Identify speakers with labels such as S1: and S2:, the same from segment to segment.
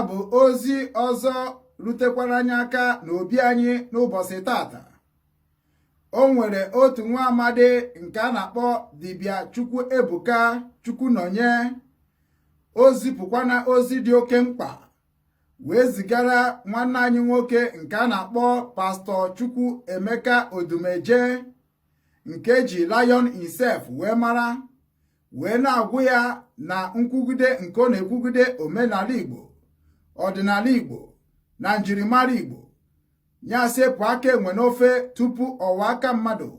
S1: bụ ozi ọzọ rutekwara anyị aka n'obi anyị n'ụbọchị tata. O nwere otu nwa amadi nke a na-akpọ dibịa Chukwu Ebuka Chukwunonye. O zipụkwana ozi dị oke mkpa wee zigara nwanne anyị nwoke nke a na-akpọ Pastọ Chukwu Emeka Odumeje, nke ji Lion Himself wee mara, wee na-agwụ ya na nkwugide nke ọ na-ekwugide omenala Igbo, ọdịnala Igbo na njirimara Igbo ya sepụ aka enwe n'ofe tupu ọwa aka mmadụ,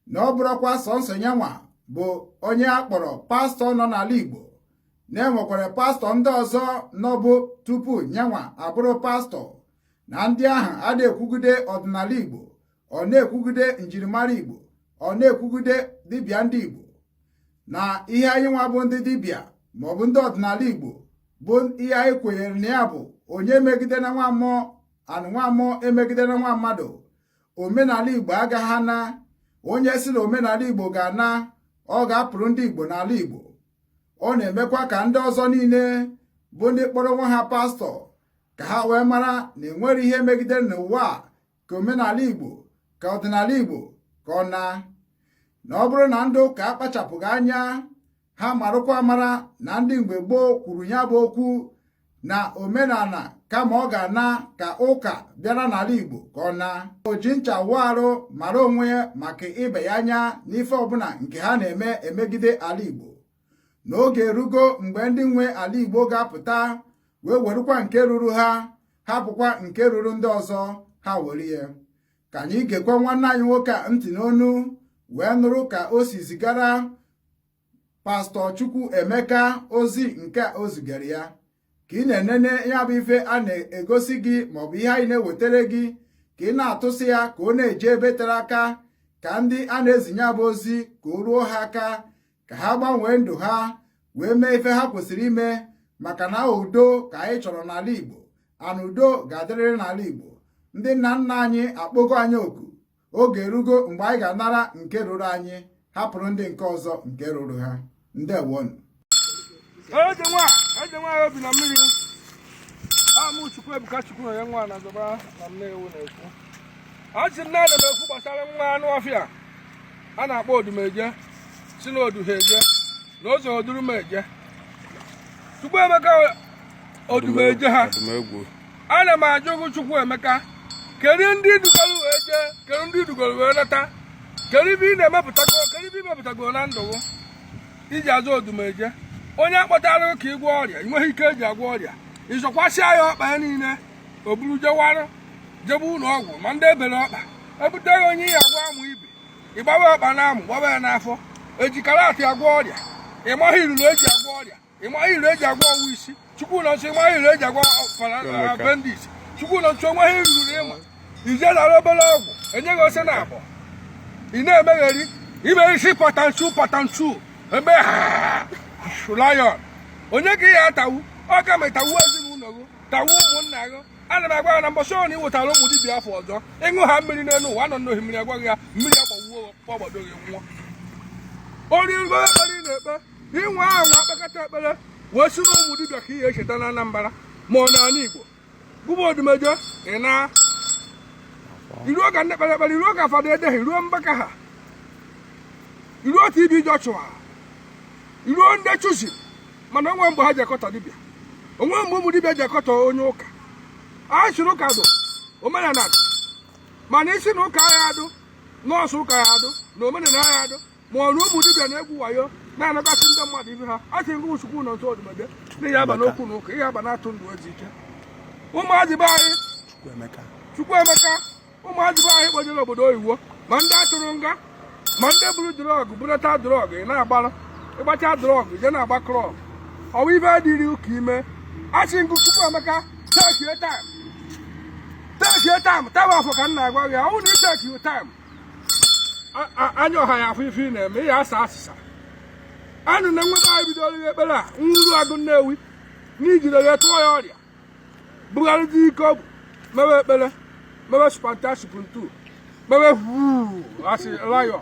S1: na ọ bụrụkwa sọnsọ yanwa bụ onye akpọrọ pastọ nọ n'ala Igbo, na-enwekwara pastọ ndị ọzọ nọbụ tupu nyanwa abụrụ pastọ, na ndị ahụ a na-ekwugide ọdịnala Igbo, ọ na-ekwugide njirimara Igbo, ọ na-ekwugide dibịa ndị Igbo, na ihe anyị nwa bụ ndị dibịa maọbụ ndị ọdịnala Igbo bụ ihe anyị kwenyere na ya bụ onye megide na nwa mmụọ anụ nwa mmụọ emegide na nwa mmadụ. Omenala Igbo agaghị na onye si na omenala Igbo ga-ana, ọ ga-apụrụ ndị Igbo n'ala Igbo. Ọ na-emekwa ka ndị ọzọ niile bụ ndị kpọrọ nwa ha pastọ ka ha wee mara na enwere ihe megidere n'ụwa ka omenala Igbo ka ọdịnala Igbo ka ọ na ọ bụrụ na ndị ụka akpachapụghị anya, ha marụkwa amara na ndị mgbe gboo kwuru ya bụ okwu na omenala kama ọ ga-ana ka ụka bịara n'ala Igbo ka ọ na. O ji ncha wụọ arụ mara onwe ya maka ibe ya anya n'ife ọbụla nke ha na-eme emegide ala Igbo. N'oge erugo mgbe ndị nwe ala Igbo ga-apụta wee werukwa nke ruru ha, hapụkwa nke ruru ndị ọzọ ha were ya. Ka anyị gekwa nwanne anyị nwoke a ntị n'onu wee nụrụ ka o si zigara Pastọ Chukwu Emeka ozi nke o zigara ya, ka ị na-enene ya bụ ife a na-egosi gị maọbụ ihe anyị na-ewetara gị, ka ị na-atụsị ya ka ọ na-eje ebe tere aka, ka ndị a na-ezinye bụ ozi ka o ruo ha aka, ka ha gbanwee ndụ ha wee mee ife ha kwesịrị ime, maka na udo ka anyị chọrọ n'ala Igbo, ana udo ga-adịrịrị n'ala Igbo. Ndị nna nna anyị akpọgo anyị oku, oge erugo mgbe anyị ga-anara nke ruru anyị, hapụrụ ndị nke ọzọ nke ruru ha. Ndewonu.
S2: Ede nwa obi na mmiri amụ Chukwu Ebuka Chukwunonye nwa na zọba na Nnewi na-ekwu. Achị m na-ana m ekwu gbasara nwa anụ ọfịa a na-akpọ Odumeje, si na Oduheje na ụzọ Odurumeje. Chukwu Emeka Odumeje ha, ana m ajụ Chukwu Emeka, kedu ndị dugoro wee jee, kedu ndị dugoro wee leta, kedu ibe ị na-emepụtago, kedu ibe imepụtago na ndụ iji azụ Odumeje? Onye akpọtara ka ịgwọ ọrịa, inweghị ike eji agwọ ọrịa, ịzọkwasịa ya ọkpa ya niile, o buru jewarụ jebe ụlọ ọgwụ, ma ndị ebere ọkpa ebuteghị onye ya agwọ amụ ibe, ịgbawa ọkpa na amụ gbaba ya n'afọ, ejikara atụ agwọ ọrịa, ịmaghị iruru eji agwọ ọrịa, ịmaghị iruru eji agwọ ọnwụ isi. Chukwu nọ nso, ịmaghị iruru eji agwọ appendix. Chukwu nọ nso, nweghị iruru ịma ije lara obere ọgwụ enyeghị ose na abụọ, ị na-emegheri ime isi patanchu ebe Lion. Onye ka ya atawu, ọ ka ma tawu ezinụlọ gị, tawu ụmụnna gị. Ana m agwa ya na mbọsị ọ na ị wetara ụmụ dibịa afọ ọzọ, ịṅụ ha mmiri n'elu ụwa, anọ n'ohi mmiri agwaghị ya mmiri agbawuo ọgbado gị nwụọ. Origo ekpere ị na-ekpe, inwe ahụ akpakọta ekpere wee si na ụmụ dibịa ka ihe echeta na Anambra ma ọ n'ala Igbo. Gụba Odumeje ị na iruo ka ndị kpere ekpere, iruo ka fada edeghị, iruo mbaka ha, iruo TB Joshua, iruo ndị Chuzi, mana onwe mgbe ha ji akọta dibịa, onwe mgbe ụmụ dibịa ji akọta onye ụka. A sịrị ụka dụ omenala dụ, mana isi na ụka agha adụ, nọọsụ ụka ya adụ na omenala agha adụ, ma ọ na ụmụ dibịa na-egwu wayo na-anagasị ndị mmadụ ibe ha. A sị ngụ Chukwu nọ nso Odumeje na ihe aba n'okwu na ụka, ihe aba na-atụ ndụ ezi ike. Ụmụazị be anyị Chukwu Emeka, ụmụazị be anyị kpojere obodo oyibo, ma ndị atụrụ nga, ma ndị buru drọgụ bunata drọgụ, ị na-agbara ịgbacha drọgụ je na-agba krọb, ọwa ibe adịrị ụka ime. Asị ngụ Chukwu Emeka, tekie taim afọ ka m na-agwa gị, ọwụ na itekio taim anya ọha ya afọ ife ị na-eme, ị ya asa asịsa. Anụ na nwebe anyị bidoro ihe ekpere a nwuru agụ Nnewi n'ijide ya tụọ ya ọrịa, bugharịzi ike ọ bụ, mewe ekpere, mewe spantasipụntu, mewe asị Lion,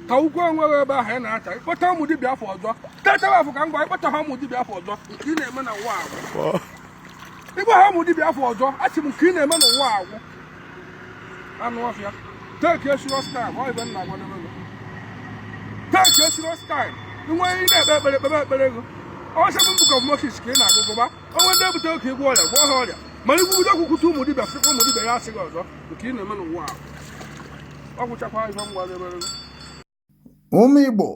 S2: tawukwu onwe ebe ahụ ya na-acha. Ịkpọta ụmụ dibịa afọ ọzọ, tetewe afọ ka ngwa ịkpọta ha ụmụ dibịa afọ ọzọ nke ị na-eme na ụwa ahụ. igbe ha ụmụ dibịa afọ ọzọ achị m nke ị na-eme n'ụwa agwụ anụ ọfịa take a serious time ọ ibe nna agwa n'ebe take a serious time inwe ihe na-ekpe ekpere ego ọsọ bụ Book of Moses ka ị na-agụgụba onwe ndị ebute oke ịgwọ ọrịa gwọ ha ọrịa mana igwubido okwukwute ụmụ dibịa fịkwa ụmụ dibịa ya asịghị ọzọ nke ị na-eme n'ụwa ahụ ọ gwụchakwa ihe ngwa n'ebe
S1: ụmụ Igbo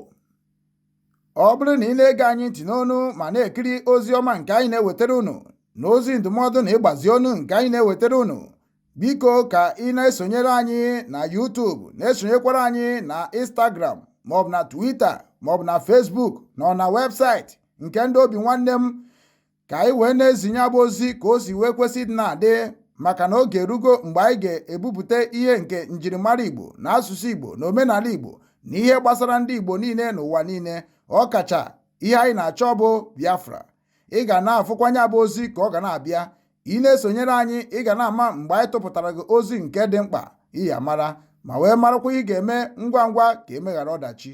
S1: ọ bụrụ na ị na-ege anyị ntị n'onu ma na-ekiri ozi ọma nke anyị na-ewetara unu na ozi ndụmọdụ na ịgbazi ọnụ nke anyị na-ewetara unu, biko ka ị na-esonyere anyị na YouTube, na-esonyekwara anyị na Instagram maọbụ na Twitter maọbụ na Facebook na na webụsaịtị nke ndị obi nwanne m, ka anyị wee na-ezinye abụ ozi ka o si wee kwesị dị na-adị, maka na oge erugo mgbe anyị ga-ebupụta ihe nke njirimara Igbo na asụsụ Igbo na omenala Igbo na ihe gbasara ndị Igbo niile n'ụwa niile, ọ kacha ihe anyị na-achọ bụ Biafra. Ị ga na-afụkwanye abụ ozi ka ọ ga na-abịa, ị na-esonyere anyị ị ga na-ama mgbe anyị tụpụtara gị ozi nke dị mkpa iyi amara, ma wee marakwa ị ga-eme ngwa ngwa ka emeghara ọdachi.